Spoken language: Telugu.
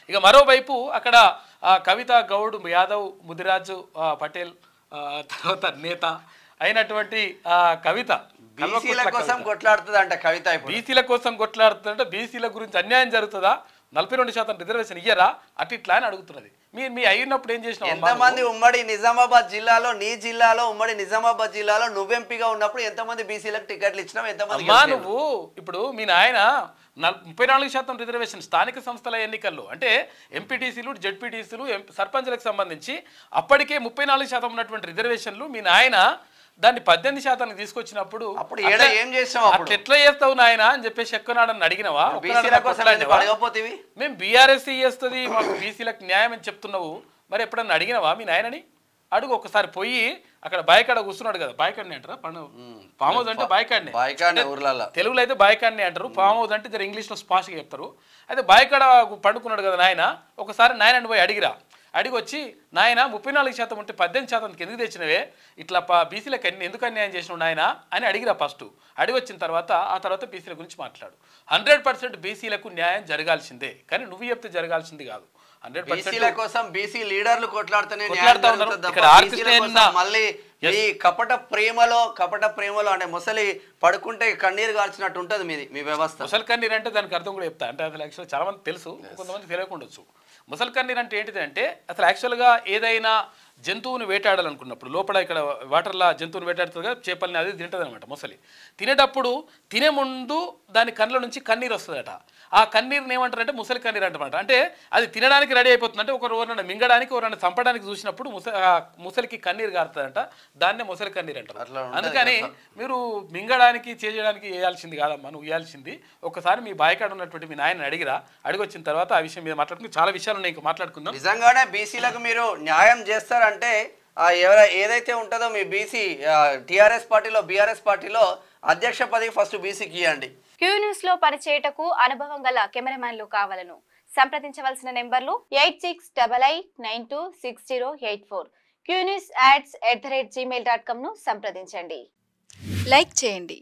ఇక మరోవైపు అక్కడ కవిత గౌడ్ యాదవ్ ముదిరాజు పటేల్ తర్వాత నేత అయినటువంటి కవిత బీసీల కోసం కొట్లాడుతుందంట కవిత. బీసీల కోసం కొట్లాడుతుందంటే బీసీల గురించి అన్యాయం జరుగుతుందా, 42% రిజర్వేషన్ ఇయ్యరా అట్లా అని అడుగుతున్నది. మీ అయినప్పుడు ఏం చేసినావు? ఎంతమంది ఉమ్మడి నిజామాబాద్ జిల్లాలో, నీ జిల్లాలో ఉమ్మడి నిజామాబాద్ జిల్లాలో నువ్వెంపీగా ఉన్నప్పుడు ఎంతమంది బీసీలకు టికెట్లు ఇచ్చినావు? ఎంతమంది? నువ్వు ఇప్పుడు మీ నాయన 34% రిజర్వేషన్ స్థానిక సంస్థల ఎన్నికల్లో అంటే ఎంపీటీసీలు, జెడ్పీటీసీలు, సర్పంచ్లకు సంబంధించి అప్పటికే 34% ఉన్నటువంటి రిజర్వేషన్లు మీ నాయన దాన్ని 18% తీసుకొచ్చినప్పుడు ఏం చేస్తావు? అట్లా ఎట్లా చేస్తావు నాయన అని చెప్పేసి ఎక్కువనాడని అడిగినవా? మేము బీఆర్ఎస్ చేస్తుంది మాకు బీసీలకు న్యాయం అని చెప్తున్నావు, మరి ఎప్పుడన్నా అడిగినవా మీ నాయనని? అడుగు ఒకసారి పోయి అక్కడ బాయికాడ కూర్చున్నాడు కదా, బాయికాడిని అంటారా? ఫామ్ హౌస్ అంటే బాయికాడిని, తెలుగులో అయితే బాయికాడిని అంటారు, ఫామ్ హౌస్ అంటే ఇంగ్లీష్లో స్పాష్గా చెప్తారు. అయితే బాయికాడ పండుకున్నాడు కదా నాయన, ఒకసారి నాయనని పోయి అడిగిరా. అడిగి వచ్చి నాయన 34% ఉంటే 18% ఎందుకు తెచ్చినవే, ఇట్లా బీసీలకు ఎందుకు అన్యాయం చేసినావు నాయన అని అడిగిరా ఫస్ట్. అడిగి వచ్చిన తర్వాత ఆ తర్వాత బీసీల గురించి మాట్లాడు. 100% బీసీలకు న్యాయం జరగాల్సిందే, కానీ నువ్వు చెప్తే జరగాల్సింది కాదు. 100% కోసం బీసీ లీడర్లు కొట్లాడుతా ఉన్నారు. మళ్ళీ ఈ కపట ప్రేమలో అంటే ముసలి పడుకుంటే కన్నీరు గార్చినట్టు ఉంటుంది మీ వ్యవస్థ. ముసలి కన్నీరు అంటే దానికి అర్థం కూడా చెప్తా. అంటే అసలు యాక్చువల్ చాలా మంది తెలుసు, కొంతమంది తెలియకుండొచ్చు. ముసలి కన్నీరు అంటే ఏంటిదంటే అసలు యాక్చువల్గా ఏదైనా జంతువుని వేటాడాలనుకున్నప్పుడు లోపల ఇక్కడ వాటర్లో జంతువుని వేటాడుతుంది కదా, చేపల్ని అది తింటుంది అనమాట. ముసలి తినేటప్పుడు తినే ముందు దాని కళ్ళ నుంచి కన్నీరు వస్తుందట. ఆ కన్నీరుని ఏమంటారంటే ముసలి కన్నీరు అంటమాట. అంటే అది తినడానికి రెడీ అయిపోతుంది, అంటే ఎవరైనా మింగడానికి ఎవరైనా చంపడానికి చూసినప్పుడు ముసలికి కన్నీరు గారుతుందంట, దాన్నే ముసలి కన్నీరు అంటారు. అందుకని మీరు మింగడానికి చేయడానికి వేయాల్సింది కాదమ్మా, నువ్వు వేయాల్సింది ఒకసారి మీ బాయికాడ ఉన్నటువంటి మీ నాయన అడిగిరా. అడిగొచ్చిన తర్వాత ఆ విషయం మీద మాట్లాడుకుని చాలా విషయాలు ఉన్నాయి, ఇంకా మాట్లాడుకుందాం. నిజంగానే బీసీలకు మీరు న్యాయం చేస్తారంటే ఏదైతే ఉంటుందో మీ బీసీ టీఆర్ఎస్ పార్టీలో బీఆర్ఎస్ పార్టీలో అధ్యక్ష పదవి ఫస్ట్ బీసీకి ఇవ్వండి. క్యూ న్యూస్ లో పనిచేయటకు అనుభవం గల కెమెరామ్యాన్లు కావాలను సంప్రదించవలసిన నెంబర్లు 8688926084. qnewsads@gmail.com ను సంప్రదించండి. లైక్ చేయండి.